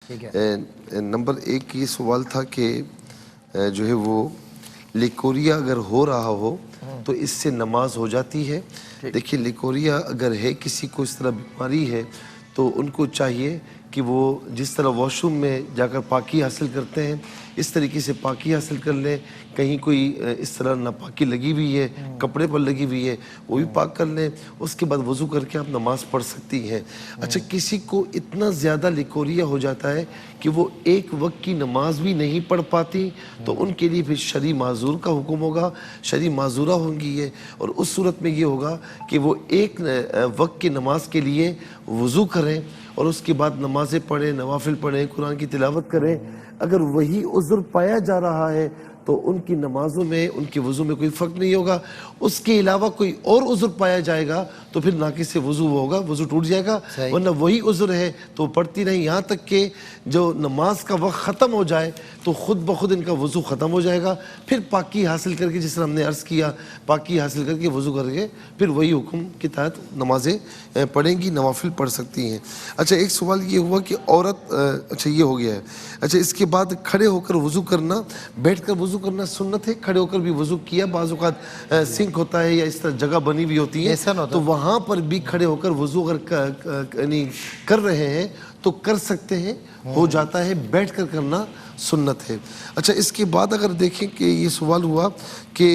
Number 1 یہ سوال تھا کہ جو ہے وہ لیکوریا اگر ہو رہا ہو تو اس سے نماز ہو جاتی ہے. دیکھیں لیکوریا اگر ہے کسی کو اس طرح بیماری ہے تو ان کو چاہیے کہ وہ جس طرح واش روم میں جا کر پاکی حاصل کرتے ہیں اس طریقے سے پاکی حاصل کر لیں. کہیں کوئی اس طرح ناپاکی لگی ہوئی ہے کپڑے پر لگی ہوئی ہے وہ بھی پاک کر لیں. اس کے بعد وضو کر کے آپ نماز پڑھ سکتی ہیں. اچھا کسی کو اتنا زیادہ لیکوریا ہو جاتا ہے کہ وہ ایک وقت کی نماز بھی نہیں پڑھ پاتی تو ان کے لیے پھر شرعی معذور کا حکم ہوگا, شرعی معذورہ ہوں گی یہ. اور اس صورت میں یہ ہوگا کہ وہ ایک وقت کی نماز کے لیے وضو کریں اور اس کے بعد نمازیں پڑھیں, نوافل پڑھیں, قرآن کی تلاوت کریں. اگر وہی عذر پایا جا رہا ہے تو ان کی نمازوں میں ان کے وضو میں کوئی فرق نہیں ہوگا. اس کے علاوہ کوئی اور عذر پایا جائے گا تو پھر ناقص سے وضو ہوگا, وضو ٹوٹ جائے گا. ورنہ وہی عذر ہے تو پڑھتی نہیں یہاں تک کہ جو نماز کا وقت ختم ہو جائے تو خود بخود ان کا وضو ختم ہو جائے گا. پھر پاکی حاصل کر کے جس طرح ہم نے عرض کیا پاکی حاصل کر کے وضو کر کے پھر وہی حکم کے تحت نمازیں پڑھیں گی, نوافل پڑھ سکتی ہیں. اچھا ایک سوال یہ ہوا کہ عورت اچھا یہ ہو گیا ہے. اچھا اس کے بعد کھڑے ہو کر وضو کرنا, بیٹھ کر وضو کرنا سنت ہے. کھڑے ہو کر بھی وضو کیا, بعض اوقات سنک ہوتا ہے یا اس طرح جگہ بنی ہوئی ہوتی ہے تو وہاں پر بھی کھڑے ہو کر وضو اگر کر رہے ہیں تو کر سکتے ہیں, ہو جاتا ہے. بیٹھ کر کرنا سنت ہے. اچھا اس کے بعد اگر دیکھیں کہ یہ سوال ہوا کہ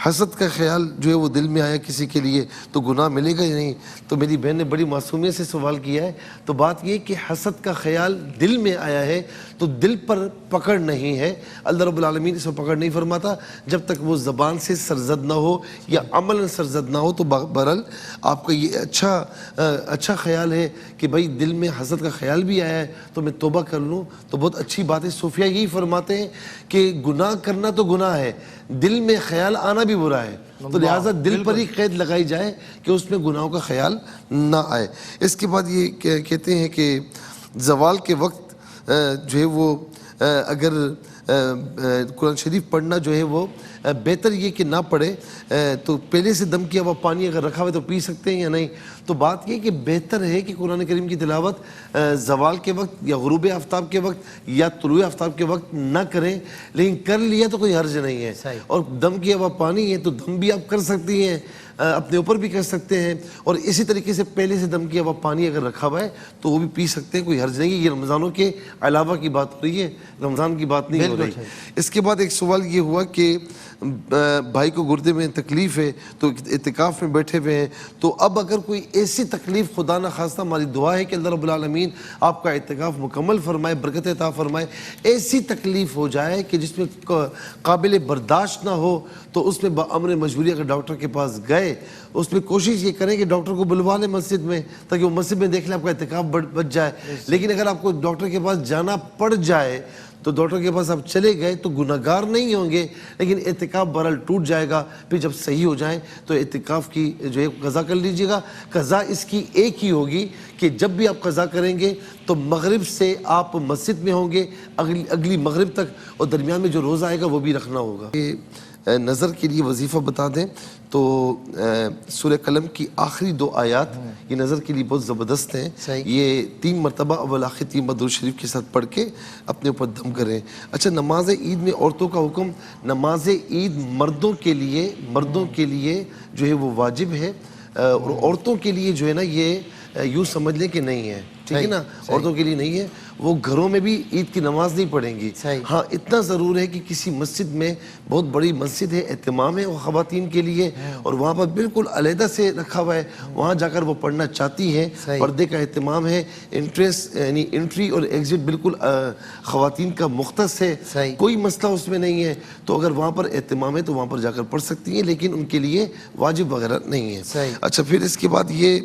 حسد کا خیال جو ہے وہ دل میں آیا کسی کے لیے تو گناہ ملے گا یا نہیں, تو میری بہن نے بڑی معصومیت سے سوال کیا ہے. تو بات یہ کہ حسد کا خیال دل میں آیا ہے تو دل پر پکڑ نہیں ہے. اللہ رب العالمین اس پر پکڑ نہیں فرماتا جب تک وہ زبان سے سرزد نہ ہو یا عمل سرزد نہ ہو. تو بہرحال آپ کا یہ اچھا خیال ہے کہ بھائی دل میں حسد کا خیال بھی آیا ہے تو میں توبہ کر لوں تو بہت اچھی بات ہے. صوفیہ یہی فرماتے ہیں کہ گناہ کرنا تو گناہ ہے, دل میں خیال آنا بھی برا ہے, تو لہٰذا دل پر ہی قید لگائی جائے کہ اس میں گناہوں کا خیال نہ آئے. اس کے بعد یہ کہتے ہیں کہ زوال کے وقت جو ہے وہ اگر قرآن شریف پڑھنا جو ہے وہ بہتر یہ کہ نہ پڑھے تو پہلے سے دم کیا ہوا پانی اگر رکھا ہوا تو پی سکتے ہیں یا نہیں. تو بات یہ کہ بہتر ہے کہ قرآن کریم کی تلاوت زوال کے وقت یا غروب آفتاب کے وقت یا طلوع آفتاب کے وقت نہ کریں, لیکن کر لیا تو کوئی حرج نہیں ہے. اور دم کیا ہوا پانی ہے تو دم بھی آپ کر سکتی ہیں, اپنے اوپر بھی کر سکتے ہیں, اور اسی طریقے سے پہلے سے دم کیا ہوا پانی اگر رکھا ہوا ہے تو وہ بھی پی سکتے ہیں, کوئی حرج نہیں. یہ رمضانوں کے علاوہ کی بات ہو رہی ہے, رمضان کی بات نہیں ہو رہی. اس کے بعد ایک سوال یہ ہوا کہ بھائی کو گردے میں تکلیف ہے تو اعتکاف میں بیٹھے ہوئے ہیں, تو اب اگر کوئی ایسی تکلیف خدا نہ خواستہ, ہماری دعا ہے کہ اللہ رب العالمین آپ کا اعتکاف مکمل فرمائے, برکت عطا فرمائے, ایسی تکلیف ہو جائے کہ جس میں قابل برداشت نہ ہو تو اس میں بامر مجبوری اگر ڈاکٹر کے پاس گئے اس میں کوشش یہ کریں کہ ڈاکٹر کو بلوا لیں مسجد میں تاکہ وہ مسجد میں دیکھ لیں آپ کا اعتکاف بچ جائے. لیکن اگر آپ کو ڈاکٹر کے پاس جانا پڑ جائے تو ڈاکٹر کے پاس آپ چلے گئے تو گناہگار نہیں ہوں گے, لیکن اعتکاف بہرحال ٹوٹ جائے گا. پھر جب صحیح ہو جائیں تو اعتکاف کی جو ہے قضا کر لیجئے گا. قضا اس کی ایک ہی ہوگی کہ جب بھی آپ قضا کریں گے تو مغرب سے آپ مسجد میں ہوں گے اگلی مغرب تک, اور درمیان میں جو روزہ آئے گا وہ بھی رکھنا ہوگا. نظر کے لیے وظیفہ بتا دیں تو سورہ قلم کی آخری 2 آیات یہ نظر کے لیے بہت زبردست ہیں. یہ 3 مرتبہ اول آخر 3 درود شریف کے ساتھ پڑھ کے اپنے اوپر دم کریں. اچھا نماز عید میں عورتوں کا حکم, نماز عید مردوں کے لیے جو ہے وہ واجب ہے, اور عورتوں کے لیے جو ہے نا یہ یوں سمجھ لیں کہ نہیں ہے, ٹھیک ہے نا, عورتوں کے لیے نہیں ہے. وہ گھروں میں بھی عید کی نماز نہیں پڑھیں گی. ہاں اتنا ضرور ہے کہ کسی مسجد میں, بہت بڑی مسجد ہے, اہتمام ہے وہ خواتین کے لیے, اور وہاں پر بالکل علیحدہ سے رکھا ہوا ہے, وہاں جا کر وہ پڑھنا چاہتی ہیں, پردے کا اہتمام ہے, انٹرس یعنی انٹری اور ایگزٹ بالکل خواتین کا مختص ہے, کوئی مسئلہ اس میں نہیں ہے. تو اگر وہاں پر اہتمام ہے تو وہاں پر جا کر پڑھ سکتی ہیں, لیکن ان کے لیے واجب وغیرہ نہیں ہے. اچھا پھر اس کے بعد یہ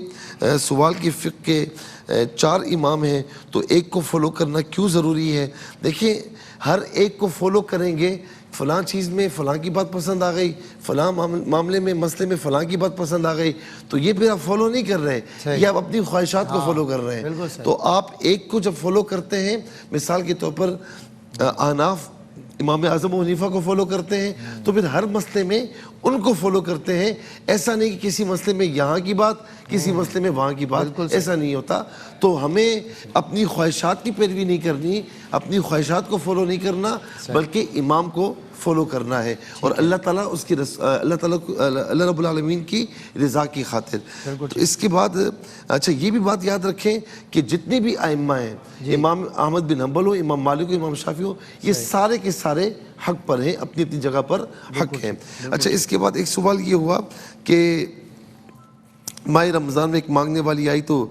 سوال کی فقہ کے 4 امام ہیں تو ایک کو فالو کرنا کیوں ضروری ہے. دیکھیں ہر ایک کو فالو کریں گے, فلاں چیز میں فلاں کی بات پسند آ گئی, فلاں معاملے میں مسئلے میں فلاں کی بات پسند آ گئی, تو یہ پھر آپ فالو نہیں کر رہے, یہ آپ اپنی خواہشات کو فالو کر رہے ہیں. تو آپ ایک کو جب فالو کرتے ہیں, مثال کے طور پر احناف امام اعظم ابو حنیفہ کو فالو کرتے ہیں تو پھر ہر مسئلے میں ان کو فالو کرتے ہیں. ایسا نہیں کہ کسی مسئلے میں یہاں کی بات, کسی مسئلے میں وہاں کی بات, ایسا نہیں ہوتا. تو ہمیں اپنی خواہشات کی پیروی نہیں کرنی, اپنی خواہشات کو فالو نہیں کرنا, بلکہ امام کو فالو کرنا ہے, اور اللہ تعالیٰ اس کی اللہ رب العالمین کی رضا کی خاطر. تو اس کے بعد اچھا یہ بھی بات یاد رکھیں کہ جتنے بھی ائمہ ہیں, امام احمد بن حنبل ہو, امام مالک ہو, امام شافعی ہو, یہ سارے کے سارے حق پر ہیں, اپنی اپنی جگہ پر حق ہیں. اچھا اس کے بعد ایک سوال یہ ہوا کہ ماہ رمضان میں ایک مانگنے والی آئی تو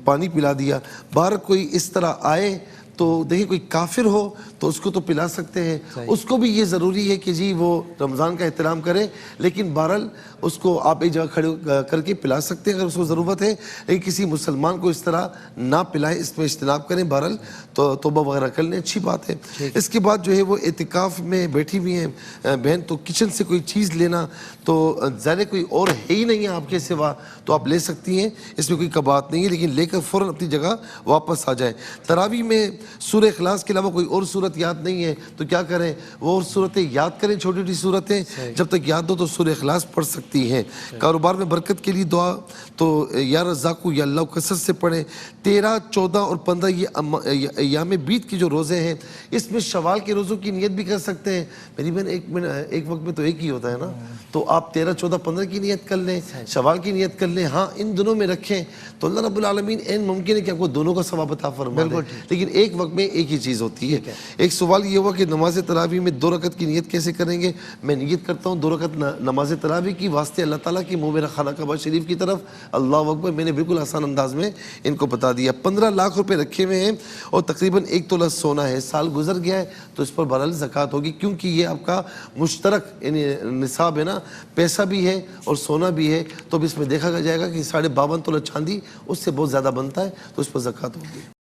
پانی پلا دیا. باہر کوئی اس طرح آئے تو دیکھیں کوئی کافر ہو تو اس کو تو پلا سکتے ہیں, اس کو بھی یہ ضروری ہے کہ جی وہ رمضان کا احترام کرے, لیکن بہرحال اس کو آپ ایک جگہ کھڑے کر کے پلا سکتے ہیں اگر اس کو ضرورت ہے, لیکن کسی مسلمان کو اس طرح نہ پلائیں, اس میں اجتناب کریں. بہرحال تو توبہ وغیرہ کر لیں, اچھی بات ہے. اس کے بعد جو ہے وہ اعتکاف میں بیٹھی ہوئی ہیں بہن, تو کچن سے کوئی چیز لینا تو ظاہر کوئی اور ہے ہی نہیں ہے آپ کے سوا, تو آپ لے سکتی ہیں, اس میں کوئی کباہت نہیں ہے, لیکن لے کر فوراً اپنی جگہ واپس آ جائیں. تراویح میں سورہ اخلاص کے علاوہ کوئی اور صورت یاد نہیں ہے تو کیا کریں, وہ اور صورتیں یاد کریں, چھوٹی چھوٹی صورتیں, جب تک یاد ہو تو سورہ اخلاص پڑھ سکتی ہیں. کاروبار میں برکت کے لیے دعا تو یا رزاقو یا اللہ کثرت سے پڑھیں. 13, 14 اور 15 یہ ایام بیت کی جو روزے ہیں, اس میں شوال کے روزوں کی نیت بھی کر سکتے ہیں. میری بہن ایک وقت میں تو ایک ہی ہوتا ہے نا, تو آپ 13, 14, 15 کی نیت کر لیں, شوال کی نیت کر لیں. ہاں ان دنوں میں رکھیں تو اللہ رب العالمین این ممکن ہے کہ آپ کو دونوں کا ثواب عطا فرما دے, لیکن ایک وقت میں ایک ہی چیز ہوتی ہے. ایک سوال یہ ہوا کہ نماز تراویح میں 2 رکعت کی نیت کیسے کریں گے. میں نیت کرتا ہوں 2 رکعت نماز تراویح کی واسطے اللہ تعالیٰ کی, منہ میرا خانہ کعبہ شریف کی طرف, اللہ اکبر. میں نے بالکل آسان انداز میں ان کو بتا دیا. 15 لاکھ روپے رکھے ہوئے ہیں اور تقریباً 1 تولہ سونا ہے, سال گزر گیا ہے تو اس پر بہرحال زکوٰۃ ہوگی, کیونکہ یہ آپ کا مشترک یعنی نصاب ہے نا, پیسہ بھی ہے اور سونا بھی ہے, تو اب اس میں دیکھا جائے گا کہ 52.5 تولہ چاندی اس سے بہت زیادہ بنتا ہے, تو اس پر زکوٰۃ ہوگی.